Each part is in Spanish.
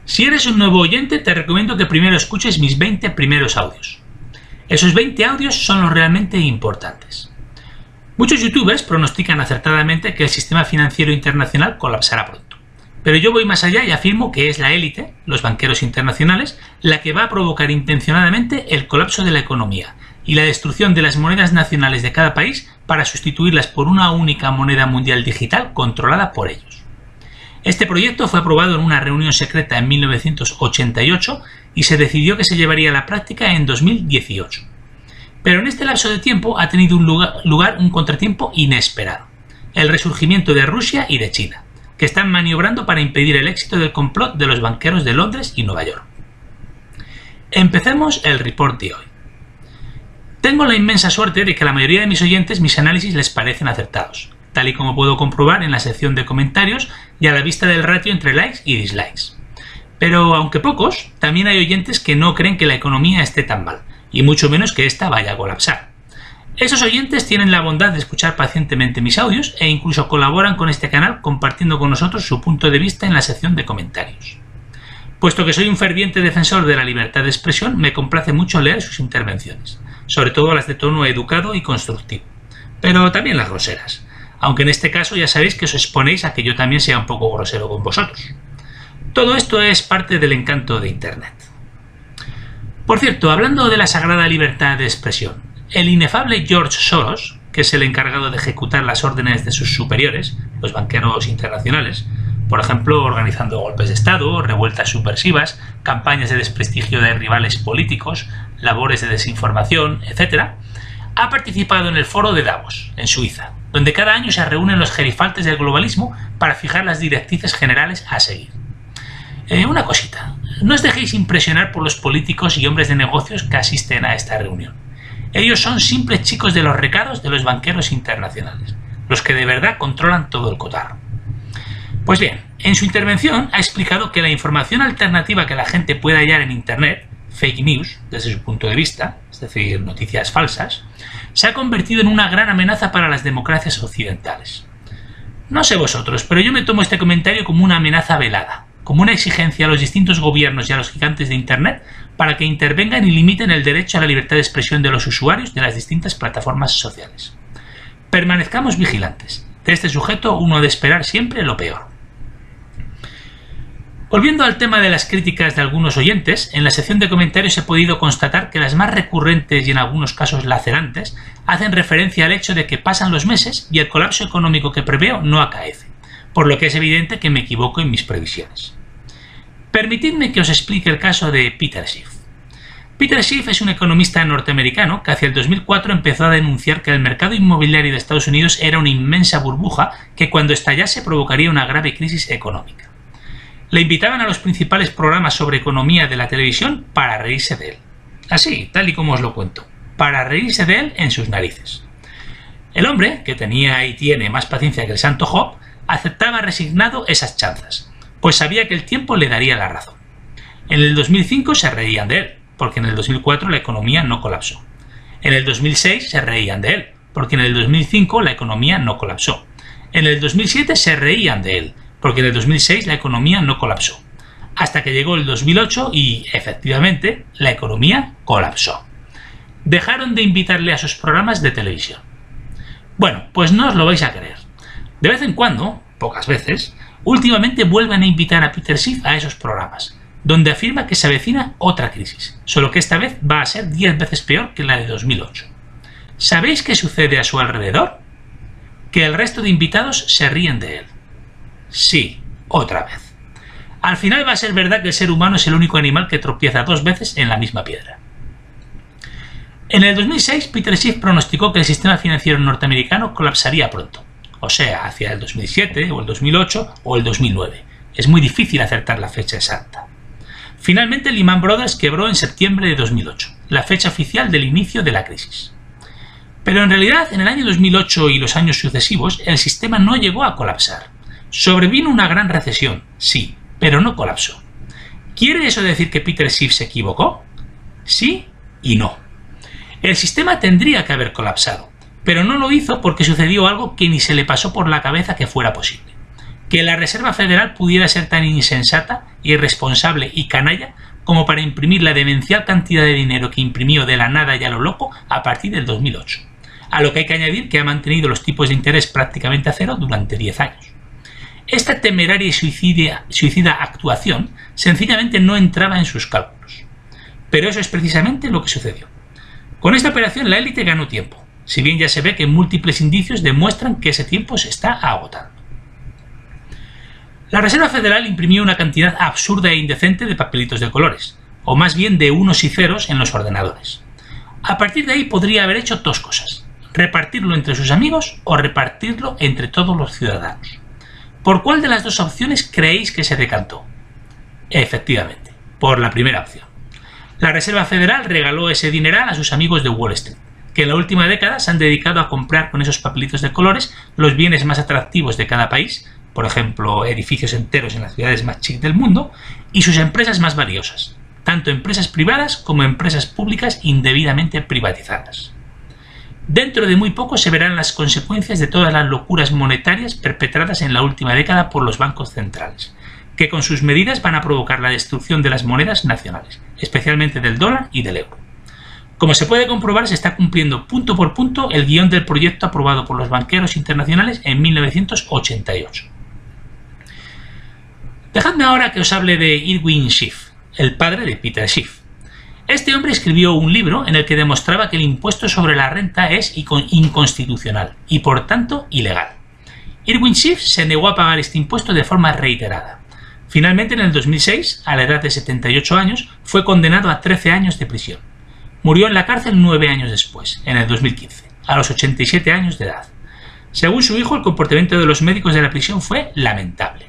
Si eres un nuevo oyente, te recomiendo que primero escuches mis 20 primeros audios. Esos 20 audios son los realmente importantes. Muchos youtubers pronostican acertadamente que el sistema financiero internacional colapsará pronto. Pero yo voy más allá y afirmo que es la élite, los banqueros internacionales, la que va a provocar intencionadamente el colapso de la economía y la destrucción de las monedas nacionales de cada país para sustituirlas por una única moneda mundial digital controlada por ellos. Este proyecto fue aprobado en una reunión secreta en 1988 y se decidió que se llevaría a la práctica en 2018. Pero en este lapso de tiempo ha tenido lugar un contratiempo inesperado: el resurgimiento de Rusia y de China, que están maniobrando para impedir el éxito del complot de los banqueros de Londres y Nueva York. Empecemos el report de hoy. Tengo la inmensa suerte de que a la mayoría de mis oyentes mis análisis les parecen acertados, tal y como puedo comprobar en la sección de comentarios y a la vista del ratio entre likes y dislikes. Pero aunque pocos, también hay oyentes que no creen que la economía esté tan mal, y mucho menos que ésta vaya a colapsar. Esos oyentes tienen la bondad de escuchar pacientemente mis audios e incluso colaboran con este canal compartiendo con nosotros su punto de vista en la sección de comentarios. Puesto que soy un ferviente defensor de la libertad de expresión, me complace mucho leer sus intervenciones, sobre todo las de tono educado y constructivo, pero también las groseras, aunque en este caso ya sabéis que os exponéis a que yo también sea un poco grosero con vosotros. Todo esto es parte del encanto de Internet. Por cierto, hablando de la sagrada libertad de expresión, el inefable George Soros, que es el encargado de ejecutar las órdenes de sus superiores, los banqueros internacionales, por ejemplo, organizando golpes de Estado, revueltas subversivas, campañas de desprestigio de rivales políticos, labores de desinformación, etc., ha participado en el foro de Davos, en Suiza, donde cada año se reúnen los gerifaltes del globalismo para fijar las directrices generales a seguir. Una cosita, no os dejéis impresionar por los políticos y hombres de negocios que asisten a esta reunión. Ellos son simples chicos de los recados de los banqueros internacionales, los que de verdad controlan todo el cotarro. Pues bien, en su intervención ha explicado que la información alternativa que la gente puede hallar en Internet, fake news, desde su punto de vista, es decir, noticias falsas, se ha convertido en una gran amenaza para las democracias occidentales. No sé vosotros, pero yo me tomo este comentario como una amenaza velada, como una exigencia a los distintos gobiernos y a los gigantes de Internet para que intervengan y limiten el derecho a la libertad de expresión de los usuarios de las distintas plataformas sociales. Permanezcamos vigilantes. De este sujeto uno ha de esperar siempre lo peor. Volviendo al tema de las críticas de algunos oyentes, en la sección de comentarios he podido constatar que las más recurrentes y en algunos casos lacerantes hacen referencia al hecho de que pasan los meses y el colapso económico que preveo no acaece, por lo que es evidente que me equivoco en mis previsiones. Permitidme que os explique el caso de Peter Schiff. Peter Schiff es un economista norteamericano que hacia el 2004 empezó a denunciar que el mercado inmobiliario de Estados Unidos era una inmensa burbuja que cuando estallase provocaría una grave crisis económica. Le invitaban a los principales programas sobre economía de la televisión para reírse de él. Así, tal y como os lo cuento, para reírse de él en sus narices. El hombre, que tenía y tiene más paciencia que el santo Job, aceptaba resignado esas chanzas, pues sabía que el tiempo le daría la razón. En el 2005 se reían de él, porque en el 2004 la economía no colapsó. En el 2006 se reían de él, porque en el 2005 la economía no colapsó. En el 2007 se reían de él, porque en el 2006 la economía no colapsó. Hasta que llegó el 2008 y, efectivamente, la economía colapsó. Dejaron de invitarle a sus programas de televisión. Bueno, pues no os lo vais a creer. De vez en cuando, pocas veces, últimamente vuelven a invitar a Peter Schiff a esos programas, donde afirma que se avecina otra crisis, solo que esta vez va a ser 10 veces peor que la de 2008. ¿Sabéis qué sucede a su alrededor? Que el resto de invitados se ríen de él. Sí, otra vez. Al final va a ser verdad que el ser humano es el único animal que tropieza 2 veces en la misma piedra. En el 2006, Peter Schiff pronosticó que el sistema financiero norteamericano colapsaría pronto, o sea, hacia el 2007, o el 2008, o el 2009. Es muy difícil acertar la fecha exacta. Finalmente, Lehman Brothers quebró en septiembre de 2008, la fecha oficial del inicio de la crisis. Pero en realidad, en el año 2008 y los años sucesivos, el sistema no llegó a colapsar. Sobrevino una gran recesión, sí, pero no colapsó. ¿Quiere eso decir que Peter Schiff se equivocó? Sí y no. El sistema tendría que haber colapsado, pero no lo hizo porque sucedió algo que ni se le pasó por la cabeza que fuera posible. Que la Reserva Federal pudiera ser tan insensata irresponsable y canalla como para imprimir la demencial cantidad de dinero que imprimió de la nada y a lo loco a partir del 2008. A lo que hay que añadir que ha mantenido los tipos de interés prácticamente a cero durante 10 años. Esta temeraria y suicida actuación sencillamente no entraba en sus cálculos. Pero eso es precisamente lo que sucedió. Con esta operación la élite ganó tiempo, si bien ya se ve que múltiples indicios demuestran que ese tiempo se está agotando. La Reserva Federal imprimió una cantidad absurda e indecente de papelitos de colores, o más bien de unos y ceros en los ordenadores. A partir de ahí podría haber hecho dos cosas: repartirlo entre sus amigos o repartirlo entre todos los ciudadanos. ¿Por cuál de las dos opciones creéis que se decantó? Efectivamente, por la primera opción. La Reserva Federal regaló ese dineral a sus amigos de Wall Street, que en la última década se han dedicado a comprar con esos papelitos de colores los bienes más atractivos de cada país, por ejemplo, edificios enteros en las ciudades más chic del mundo, y sus empresas más valiosas, tanto empresas privadas como empresas públicas indebidamente privatizadas. Dentro de muy poco se verán las consecuencias de todas las locuras monetarias perpetradas en la última década por los bancos centrales, que con sus medidas van a provocar la destrucción de las monedas nacionales, especialmente del dólar y del euro. Como se puede comprobar, se está cumpliendo punto por punto el guión del proyecto aprobado por los banqueros internacionales en 1988. Dejadme ahora que os hable de Irwin Schiff, el padre de Peter Schiff. Este hombre escribió un libro en el que demostraba que el impuesto sobre la renta es inconstitucional y por tanto ilegal. Irwin Schiff se negó a pagar este impuesto de forma reiterada. Finalmente, en el 2006, a la edad de 78 años, fue condenado a 13 años de prisión. Murió en la cárcel 9 años después, en el 2015, a los 87 años de edad. Según su hijo, el comportamiento de los médicos de la prisión fue lamentable.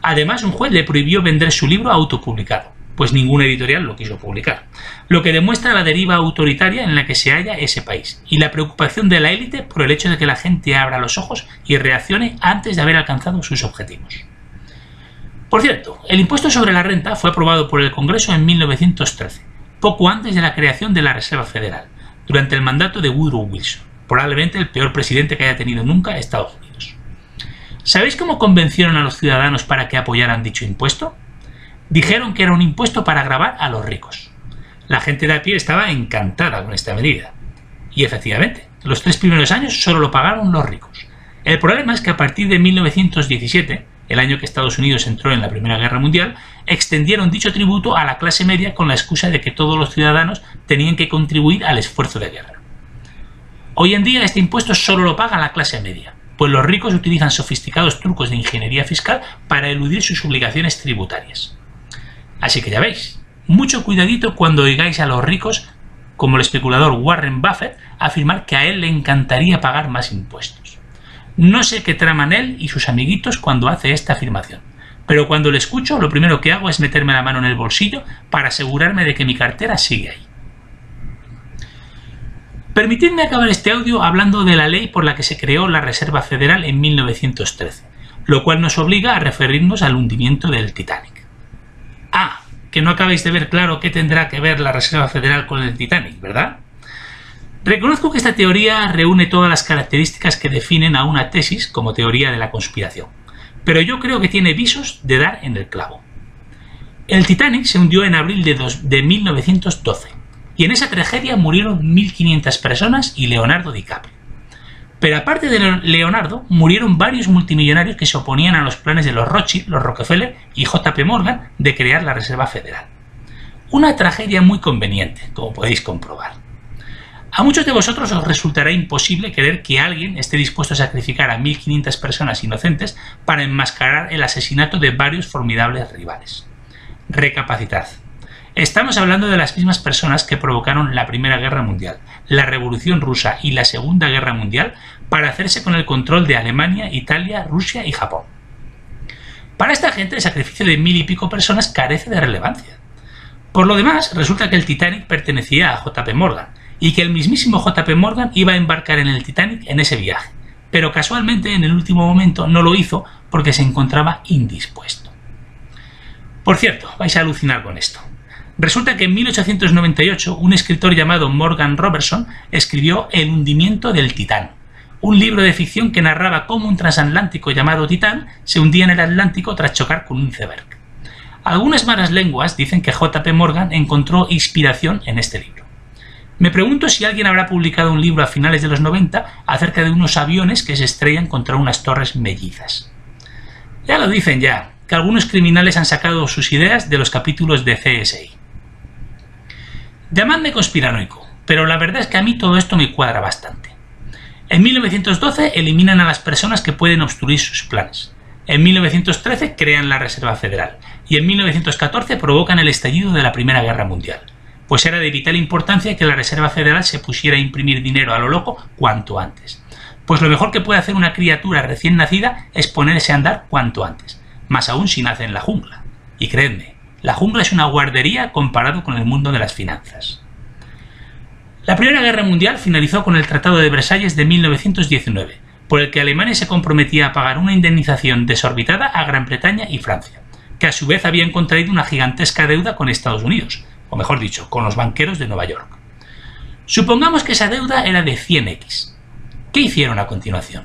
Además, un juez le prohibió vender su libro autopublicado, pues ninguna editorial lo quiso publicar, lo que demuestra la deriva autoritaria en la que se halla ese país y la preocupación de la élite por el hecho de que la gente abra los ojos y reaccione antes de haber alcanzado sus objetivos. Por cierto, el impuesto sobre la renta fue aprobado por el Congreso en 1913, poco antes de la creación de la Reserva Federal, durante el mandato de Woodrow Wilson, probablemente el peor presidente que haya tenido nunca Estados Unidos. ¿Sabéis cómo convencieron a los ciudadanos para que apoyaran dicho impuesto? Dijeron que era un impuesto para gravar a los ricos. La gente de a pie estaba encantada con esta medida. Y efectivamente, los 3 primeros años solo lo pagaron los ricos. El problema es que a partir de 1917, el año que Estados Unidos entró en la Primera Guerra Mundial, extendieron dicho tributo a la clase media con la excusa de que todos los ciudadanos tenían que contribuir al esfuerzo de guerra. Hoy en día este impuesto solo lo paga la clase media, pues los ricos utilizan sofisticados trucos de ingeniería fiscal para eludir sus obligaciones tributarias. Así que ya veis, mucho cuidadito cuando oigáis a los ricos, como el especulador Warren Buffett, afirmar que a él le encantaría pagar más impuestos. No sé qué traman él y sus amiguitos cuando hace esta afirmación, pero cuando lo escucho lo primero que hago es meterme la mano en el bolsillo para asegurarme de que mi cartera sigue ahí. Permitidme acabar este audio hablando de la ley por la que se creó la Reserva Federal en 1913, lo cual nos obliga a referirnos al hundimiento del Titanic. Ah, que no acabáis de ver claro qué tendrá que ver la Reserva Federal con el Titanic, ¿verdad? Reconozco que esta teoría reúne todas las características que definen a una tesis como teoría de la conspiración, pero yo creo que tiene visos de dar en el clavo. El Titanic se hundió en abril de 1912, y en esa tragedia murieron 1.500 personas y Leonardo DiCaprio. Pero aparte de Leonardo, murieron varios multimillonarios que se oponían a los planes de los Rothschild, los Rockefeller y JP Morgan de crear la Reserva Federal. Una tragedia muy conveniente, como podéis comprobar. A muchos de vosotros os resultará imposible creer que alguien esté dispuesto a sacrificar a 1.500 personas inocentes para enmascarar el asesinato de varios formidables rivales. Recapacitad. Estamos hablando de las mismas personas que provocaron la Primera Guerra Mundial, la Revolución Rusa y la Segunda Guerra Mundial para hacerse con el control de Alemania, Italia, Rusia y Japón. Para esta gente el sacrificio de 1.000 y pico personas carece de relevancia. Por lo demás, resulta que el Titanic pertenecía a JP Morgan y que el mismísimo JP Morgan iba a embarcar en el Titanic en ese viaje, pero casualmente en el último momento no lo hizo porque se encontraba indispuesto. Por cierto, vais a alucinar con esto. Resulta que en 1898 un escritor llamado Morgan Robertson escribió El hundimiento del Titán, un libro de ficción que narraba cómo un transatlántico llamado Titán se hundía en el Atlántico tras chocar con un iceberg. Algunas malas lenguas dicen que J.P. Morgan encontró inspiración en este libro. Me pregunto si alguien habrá publicado un libro a finales de los 90 acerca de unos aviones que se estrellan contra unas torres mellizas. Ya lo dicen ya, que algunos criminales han sacado sus ideas de los capítulos de CSI. Llamadme conspiranoico, pero la verdad es que a mí todo esto me cuadra bastante. En 1912 eliminan a las personas que pueden obstruir sus planes. En 1913 crean la Reserva Federal y en 1914 provocan el estallido de la Primera Guerra Mundial, pues era de vital importancia que la Reserva Federal se pusiera a imprimir dinero a lo loco cuanto antes. Pues lo mejor que puede hacer una criatura recién nacida es ponerse a andar cuanto antes, más aún si nace en la jungla. Y creedme, la jungla es una guardería comparado con el mundo de las finanzas. La Primera Guerra Mundial finalizó con el Tratado de Versalles de 1919, por el que Alemania se comprometía a pagar una indemnización desorbitada a Gran Bretaña y Francia, que a su vez habían contraído una gigantesca deuda con Estados Unidos, o mejor dicho, con los banqueros de Nueva York. Supongamos que esa deuda era de 100x. ¿Qué hicieron a continuación?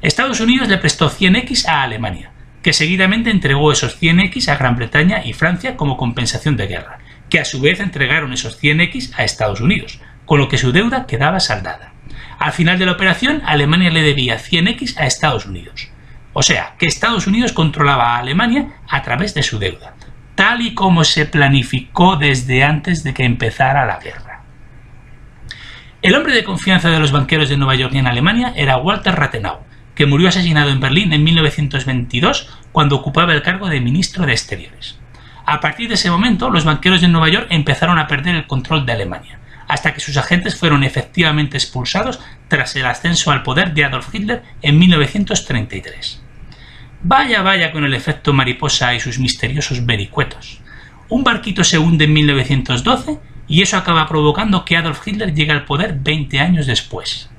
Estados Unidos le prestó 100x a Alemania, que seguidamente entregó esos 100x a Gran Bretaña y Francia como compensación de guerra, que a su vez entregaron esos 100x a Estados Unidos, con lo que su deuda quedaba saldada. Al final de la operación, Alemania le debía 100x a Estados Unidos. O sea, que Estados Unidos controlaba a Alemania a través de su deuda, tal y como se planificó desde antes de que empezara la guerra. El hombre de confianza de los banqueros de Nueva York y en Alemania era Walter Rathenau, que murió asesinado en Berlín en 1922 cuando ocupaba el cargo de ministro de Exteriores. A partir de ese momento, los banqueros de Nueva York empezaron a perder el control de Alemania, hasta que sus agentes fueron efectivamente expulsados tras el ascenso al poder de Adolf Hitler en 1933. Vaya con el efecto mariposa y sus misteriosos vericuetos. Un barquito se hunde en 1912 y eso acaba provocando que Adolf Hitler llegue al poder 20 años después.